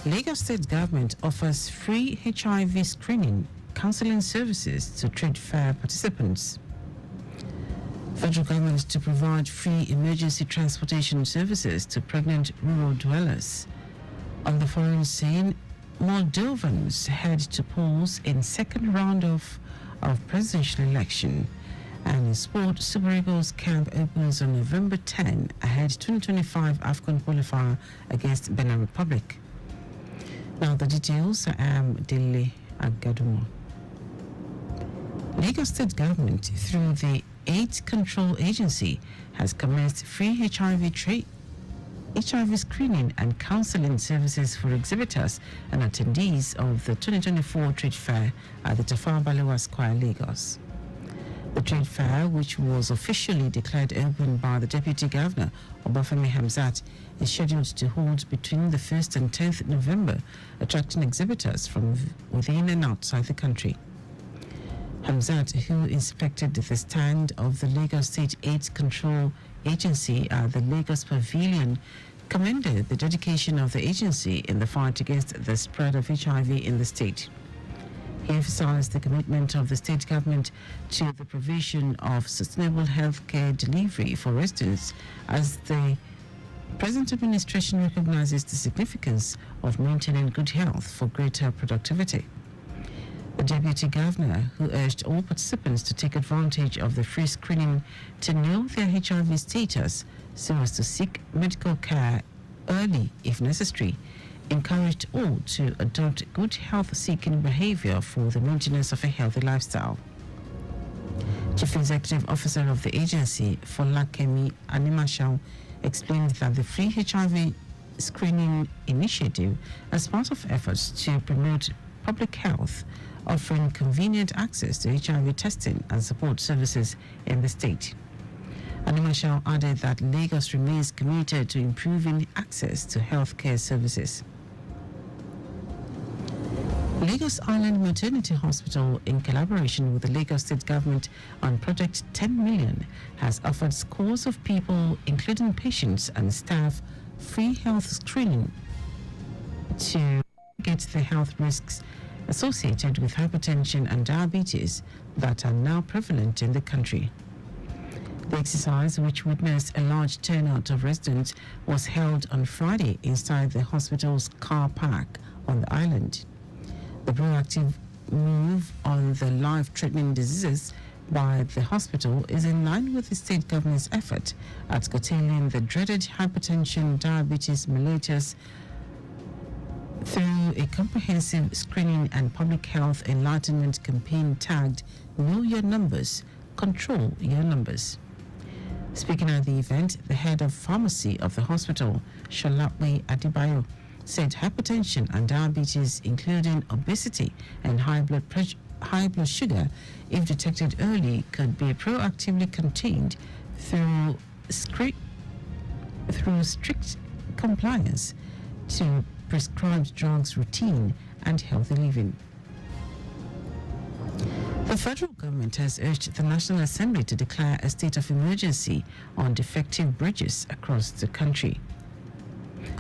Lagos State Government offers free HIV screening counseling services to trade fair participants. Federal government to provide free emergency transportation services to pregnant rural dwellers. On the foreign scene, Moldovans head to polls in second round of presidential election. And in sport, Super Eagles camp opens on November 10 ahead 2025 AFCON qualifier against Benin Republic. Now the details. I am Dele Agadumo. Lagos State Government, through the AIDS Control Agency, has commenced free HIV screening and counseling services for exhibitors and attendees of the 2024 Trade Fair at the Tafawa Balewa Square, Lagos. The trade fair, which was officially declared open by the Deputy Governor, Obafemi Hamzat, is scheduled to hold between the 1st and 10th November, attracting exhibitors from within and outside the country. Hamzat, who inspected the stand of the Lagos State AIDS Control Agency at the Lagos Pavilion, commended the dedication of the agency in the fight against the spread of HIV in the state. He emphasized the commitment of the state government to the provision of sustainable healthcare delivery for residents, as the present administration recognizes the significance of maintaining good health for greater productivity. The Deputy Governor, who urged all participants to take advantage of the free screening to know their HIV status so as to seek medical care early if necessary, encouraged all to adopt good health-seeking behavior for the maintenance of a healthy lifestyle. Chief Executive Officer of the agency, Folakemi Animashao, explained that the free HIV screening initiative is part of efforts to promote public health, offering convenient access to HIV testing and support services in the state. Animashao added that Lagos remains committed to improving access to healthcare services. Lagos Island Maternity Hospital, in collaboration with the Lagos State Government on Project 10 Million, has offered scores of people, including patients and staff, free health screening to get the health risks associated with hypertension and diabetes that are now prevalent in the country. The exercise, which witnessed a large turnout of residents, was held on Friday inside the hospital's car park on the island. The proactive move on the life-threatening diseases by the hospital is in line with the state government's effort at curtailing the dreaded hypertension, diabetes, mellitus through a comprehensive screening and public health enlightenment campaign tagged Know Your Numbers, Control Your Numbers. Speaking at the event, the head of pharmacy of the hospital, Sholape Adibayo, said hypertension and diabetes, including obesity and high blood sugar, if detected early, could be proactively contained through strict compliance to prescribed drugs routine and healthy living. The federal government has urged the National Assembly to declare a state of emergency on defective bridges across the country.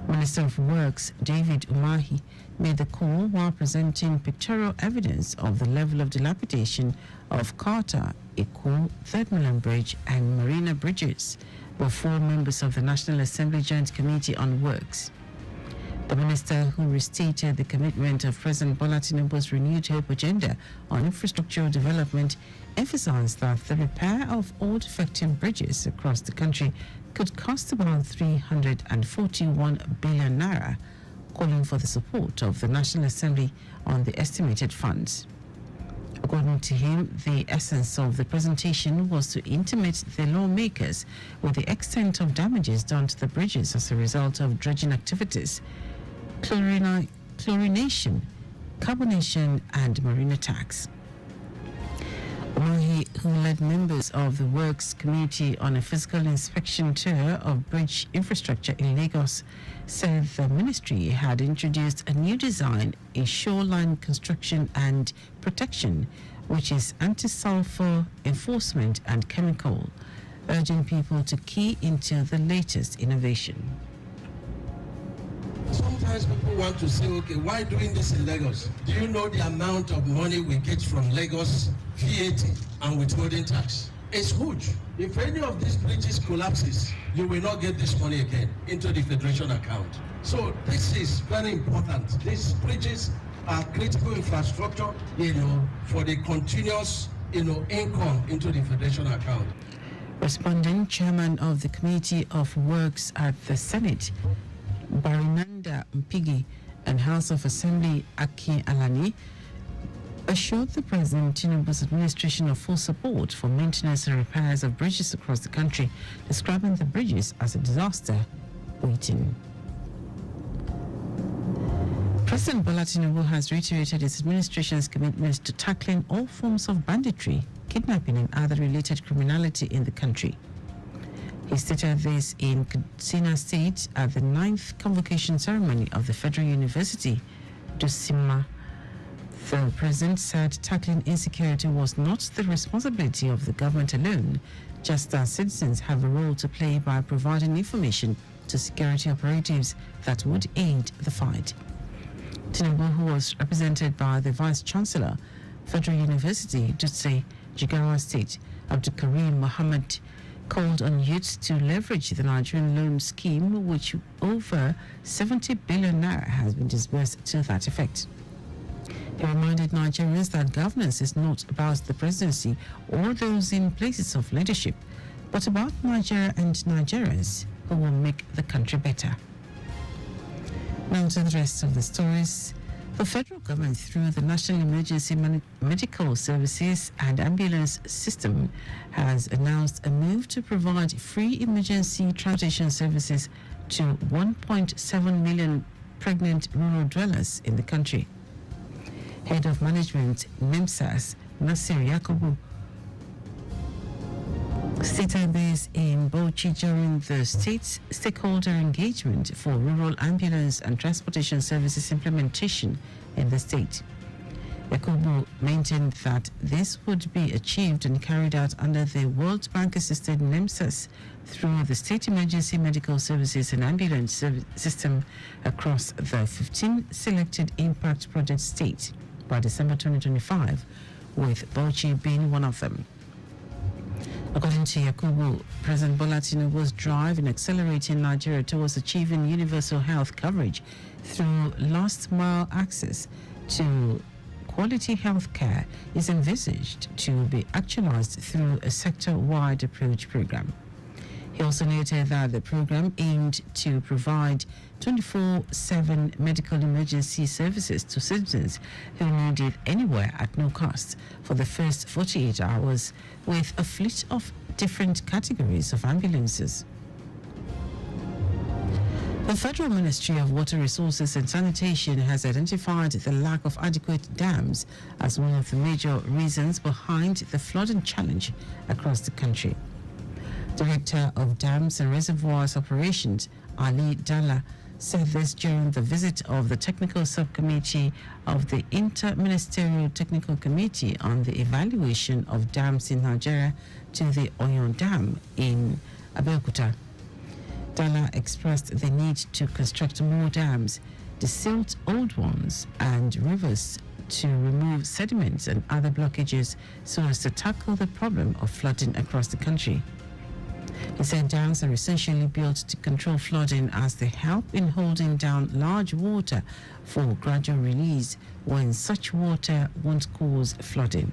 Minister of Works David Umahi made the call while presenting pictorial evidence of the level of dilapidation of Carter, Eko, Third Mainland Bridge and Marina bridges before members of the National Assembly Joint Committee on Works. The minister, who restated the commitment of President Bola Tinubu's renewed hope agenda on infrastructural development, emphasized that the repair of all defective bridges across the country could cost about 341 billion naira, calling for the support of the National Assembly on the estimated funds. According to him, the essence of the presentation was to intimate the lawmakers with the extent of damages done to the bridges as a result of dredging activities, chlorination, carbonation, and marine attacks. Umahi, who led members of the Works Committee on a physical inspection tour of bridge infrastructure in Lagos, said the ministry had introduced a new design in shoreline construction and protection, which is anti-sulfur enforcement and chemical, urging people to key into the latest innovation. Sometimes people want to say, okay, why doing this in Lagos? Do you know the amount of money we get from Lagos, VAT, and withholding tax? It's huge. If any of these bridges collapses, you will not get this money again into the federation account. So this is very important. These bridges are critical infrastructure, for the continuous, income into the federation account. Responding, Chairman of the Committee of Works at the Senate, Barinanda Mpigi, and House of Assembly Aki Alani, assured the President Tinubu's administration of full support for maintenance and repairs of bridges across the country, describing the bridges as a disaster waiting. President Bola Tinubu has reiterated his administration's commitment to tackling all forms of banditry, kidnapping and other related criminality in the country. He stated this in Katsina State at the 9th convocation ceremony of the Federal University, Dusima. The president said tackling insecurity was not the responsibility of the government alone, just as citizens have a role to play by providing information to security operatives that would aid the fight. Tinubu, who was represented by the Vice Chancellor, Federal University, Dutse, Jigawa State, Abdul Karim Mohammed, called on youths to leverage the Nigerian loan scheme, which over 70 billion naira has been disbursed to that effect. He reminded Nigerians that governance is not about the presidency or those in places of leadership, but about Nigeria and Nigerians who will make the country better. Now to the rest of the stories. The federal government, through the National Emergency Medical Services and Ambulance System, has announced a move to provide free emergency transportation services to 1.7 million pregnant rural dwellers in the country. Head of Management, NEMSAS, Nasir Yakubu, stated this in Bauchi during the state's stakeholder engagement for rural ambulance and transportation services implementation in the state. Yakubu maintained that this would be achieved and carried out under the World Bank-assisted NEMSAS through the State Emergency Medical Services and Ambulance System across the 15 selected impact project states by December 2025, with Bauchi being one of them. According to Yakubu, President Bola Tinubu's drive in accelerating Nigeria towards achieving universal health coverage through last-mile access to quality health care is envisaged to be actualized through a sector-wide approach program. He also noted that the program aimed to provide 24/7 medical emergency services to citizens who need it anywhere at no cost for the first 48 hours, with a fleet of different categories of ambulances. The Federal Ministry of Water Resources and Sanitation has identified the lack of adequate dams as one of the major reasons behind the flooding challenge across the country. Director of Dams and Reservoirs Operations, Ali Dala, said this during the visit of the Technical Subcommittee of the Inter-Ministerial Technical Committee on the Evaluation of Dams in Nigeria to the Oyon Dam in Abeokuta. Dala expressed the need to construct more dams, desilt old ones, and rivers to remove sediments and other blockages so as to tackle the problem of flooding across the country. He said dams are essentially built to control flooding as they help in holding down large water for gradual release when such water won't cause flooding.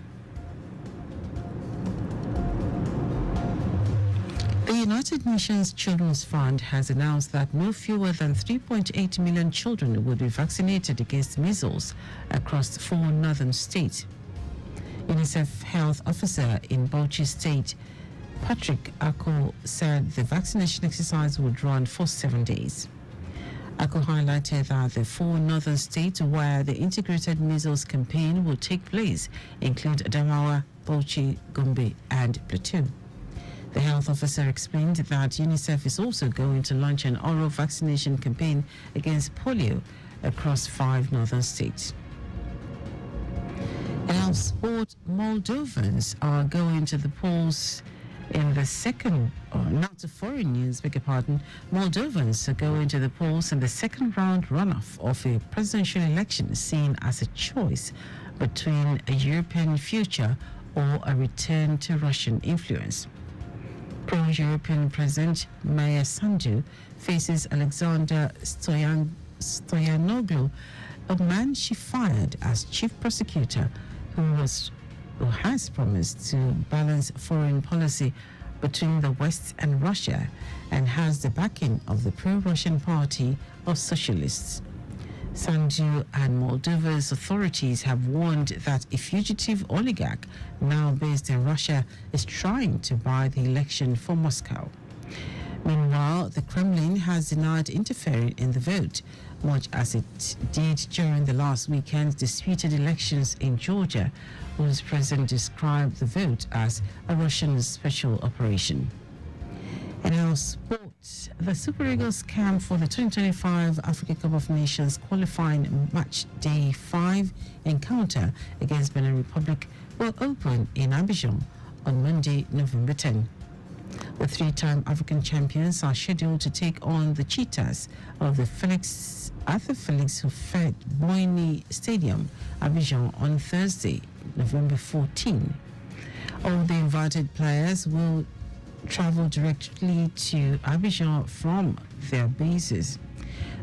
The United Nations Children's Fund has announced that no fewer than 3.8 million children will be vaccinated against measles across 4 northern states. UNICEF Health Officer in Bauchi State, Patrick Ako, said the vaccination exercise would run for 7 days. Ako highlighted that the 4 northern states where the integrated measles campaign will take place include Adamawa, Bauchi, Gombe, and Plateau. The health officer explained that UNICEF is also going to launch an oral vaccination campaign against polio across 5 northern states. Now, sport Moldovans are going to the polls in the second Now to foreign news, beg your pardon. Moldovans are going to the polls in the second round runoff of a presidential election seen as a choice between a European future or a return to Russian influence. Pro-European President Maya Sandu faces Alexander Stoyanoglu, a man she fired as chief prosecutor who has promised to balance foreign policy between the West and Russia and has the backing of the pro-Russian Party of Socialists. Sandu and Moldova's authorities have warned that a fugitive oligarch now based in Russia is trying to buy the election for Moscow. Meanwhile, the Kremlin has denied interfering in the vote, much as it did during the last weekend's disputed elections in Georgia, whose president described the vote as a Russian special operation. In our sports, the Super Eagles camp for the 2025 Africa Cup of Nations qualifying match day 5 encounter against Benin Republic will open in Abidjan on Monday, November 10. The three-time African champions are scheduled to take on the Cheetahs of the Felix Houphouët-Boigny Stadium, Abidjan, on Thursday, November 14. All the invited players will travel directly to Abidjan from their bases.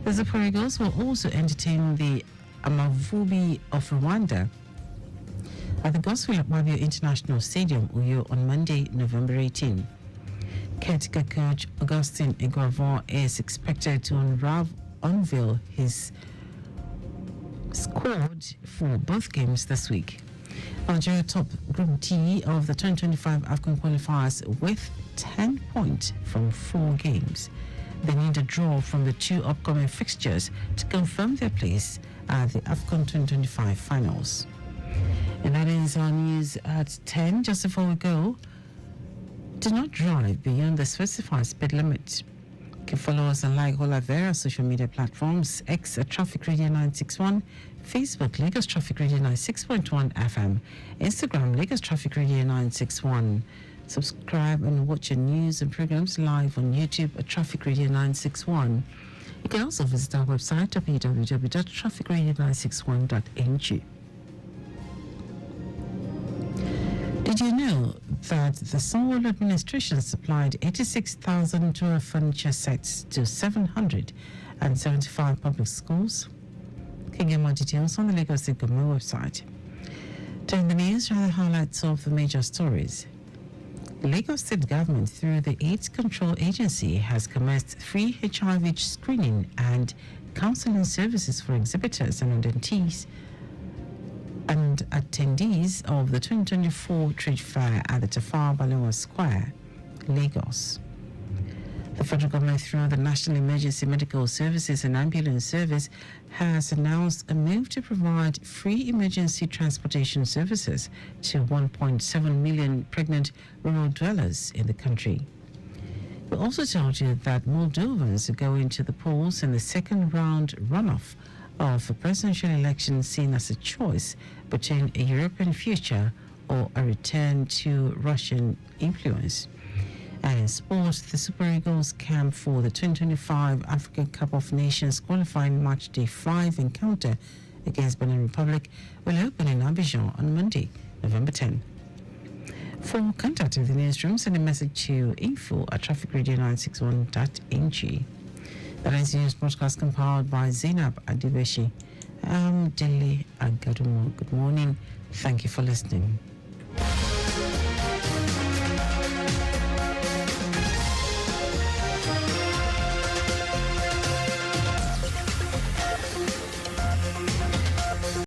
The Super Eagles will also entertain the Amavubi of Rwanda at the Godswill Akpabio International Stadium, Uyo, on Monday, November 18. Caretaker coach Augustin Iguavon is expected to unveil his squad for both games this week. Nigeria top Group D of the 2025 AFCON qualifiers with 10 points from 4 games. They need a draw from the 2 upcoming fixtures to confirm their place at the AFCON 2025 finals. And that is our news at 10. Just before we go, do not drive beyond the specified speed limit. You can follow us and like all our various social media platforms: X at Traffic Radio 961, Facebook Lagos Traffic Radio 96.1 FM, Instagram Lagos Traffic Radio 961. Subscribe and watch your news and programs live on YouTube at Traffic Radio 961. You can also visit our website www.trafficradio961.ng. Did you know that the Sanwo-Olu administration supplied 86,000 tour furniture sets to 775 public schools? You can get more details on the Lagos State Government website. During the news, are the highlights of the major stories. The Lagos State Government, through the AIDS Control Agency, has commenced free HIV screening and counseling services for exhibitors and attendees of the 2024 Trade Fair at the Tafawa Balewa Square, Lagos. The federal government, through the National Emergency Medical Services and Ambulance Service, has announced a move to provide free emergency transportation services to 1.7 million pregnant rural dwellers in the country. We also told you that Moldovans are going to the polls in the second round runoff of a presidential election seen as a choice between a European future or a return to Russian influence. And in sports, the Super Eagles camp for the 2025 African Cup of Nations qualifying match day 5 encounter against Benin Republic will open in Abidjan on Monday, November 10. For contact with the newsroom, send a message to info@trafficradio961.ng. That is news broadcast compiled by Zainab Adibeshi. I'm Dele Agadumo. Good morning. Thank you for listening.